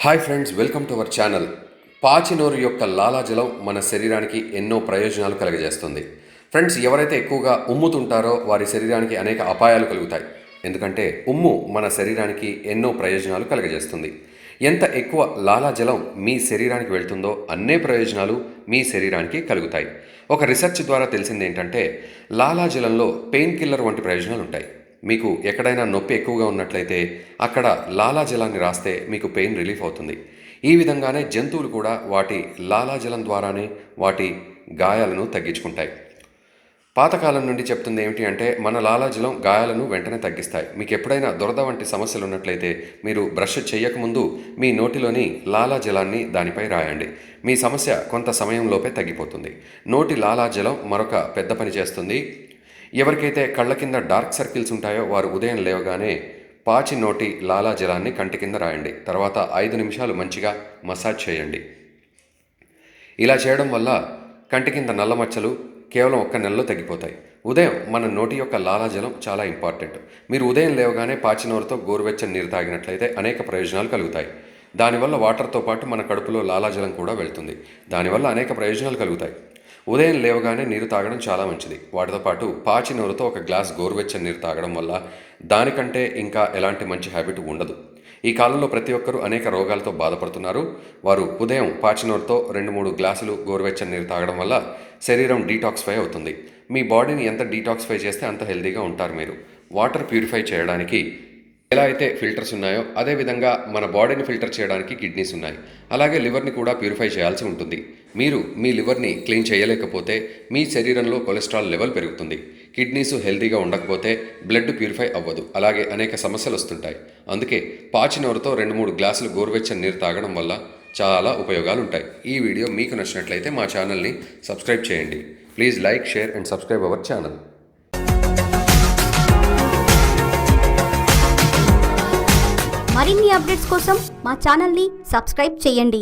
Hi friends, welcome to our channel. పాచినోరు యొక్క లాలాజలం మన శరీరానికి ఎన్నో ప్రయోజనాలు కలుగజేస్తుంది. ఫ్రెండ్స్, ఎవరైతే ఎక్కువగా ఉమ్ముతుంటారో వారి శరీరానికి అనేక అపాయాలు కలుగుతాయి. ఎందుకంటే ఉమ్ము మన శరీరానికి ఎన్నో ప్రయోజనాలు కలుగజేస్తుంది. ఎంత ఎక్కువ లాలాజలం మీ శరీరానికి వెళ్తుందో అన్నే ప్రయోజనాలు మీ శరీరానికి కలుగుతాయి. ఒక రీసెర్చ్ ద్వారా తెలిసింది ఏంటంటే లాలాజలంలో పెయిన్ కిల్లర్ వంటి ప్రయోజనాలు ఉంటాయి. మీకు ఎక్కడైనా నొప్పి ఎక్కువగా ఉన్నట్లయితే అక్కడ లాలాజలాన్ని రాస్తే మీకు పెయిన్ రిలీఫ్ అవుతుంది. ఈ విధంగానే జంతువులు కూడా వాటి లాలాజలం ద్వారానే వాటి గాయాలను తగ్గించుకుంటాయి. పాతకాలం నుండి చెప్తుంది ఏమిటి అంటే మన లాలాజలం గాయాలను వెంటనే తగ్గిస్తాయి. మీకు ఎప్పుడైనా దురద వంటి సమస్యలు ఉన్నట్లయితే మీరు బ్రష్ చేయకముందు మీ నోటిలోని లాలాజలాన్ని దానిపై రాయండి. మీ సమస్య కొంత సమయంలోపే తగ్గిపోతుంది. నోటి లాలాజలం మరొక పెద్ద పని చేస్తుంది. ఎవరికైతే కళ్ళ కింద డార్క్ సర్కిల్స్ ఉంటాయో వారు ఉదయం లేవగానే పాచి నోటి లాలాజలాన్ని కంటి కింద రాయండి. తర్వాత 5 నిమిషాలు మంచిగా మసాజ్ చేయండి. ఇలా చేయడం వల్ల కంటి కింద నల్ల మచ్చలు కేవలం 1 నెలలో తగ్గిపోతాయి. ఉదయం మన నోటి యొక్క లాలాజలం చాలా ఇంపార్టెంట్. మీరు ఉదయం లేవగానే పాచినోరుతో గోరువెచ్చని నీరు తాగినట్లయితే అనేక ప్రయోజనాలు కలుగుతాయి. దానివల్ల వాటర్తో పాటు మన కడుపులో లాలాజలం కూడా వెళ్తుంది. దానివల్ల అనేక ప్రయోజనాలు కలుగుతాయి. ఉదయం లేవగానే నీరు తాగడం చాలా మంచిది. వాటితో పాటు పాచి నోరుతో 1 గ్లాస్ గోరువెచ్చని నీరు తాగడం వల్ల దానికంటే ఇంకా ఎలాంటి మంచి హ్యాబిట్ ఉండదు. ఈ కాలంలో ప్రతి ఒక్కరూ అనేక రోగాలతో బాధపడుతున్నారు. వారు ఉదయం పాచినోరుతో 2-3 గ్లాసులు గోరువెచ్చని నీరు తాగడం వల్ల శరీరం డీటాక్సిఫై అవుతుంది. మీ బాడీని ఎంత డీటాక్సిఫై చేస్తే అంత హెల్తీగా ఉంటారు. మీరు వాటర్ ప్యూరిఫై చేయడానికి ఎలా అయితే ఫిల్టర్స్ ఉన్నాయో అదేవిధంగా మన బాడీని ఫిల్టర్ చేయడానికి కిడ్నీస్ ఉన్నాయి. అలాగే లివర్ని కూడా ప్యూరిఫై చేయాల్సి ఉంటుంది. మీరు మీ లివర్ని క్లీన్ చేయలేకపోతే మీ శరీరంలో కొలెస్ట్రాల్ లెవెల్ పెరుగుతుంది. కిడ్నీస్ హెల్తీగా ఉండకపోతే బ్లడ్ ప్యూరిఫై అవ్వదు. అలాగే అనేక సమస్యలు వస్తుంటాయి. అందుకే పాచినోరుతో 2-3 గ్లాసులు గోరువెచ్చని నీరు తాగడం వల్ల చాలా ఉపయోగాలు ఉంటాయి. ఈ వీడియో మీకు నచ్చినట్లయితే మా ఛానల్ని సబ్స్క్రైబ్ చేయండి. Please like, share and subscribe our channel. మరిన్ని అప్డేట్స్ కోసం మా ఛానల్ని సబ్స్క్రైబ్ చేయండి.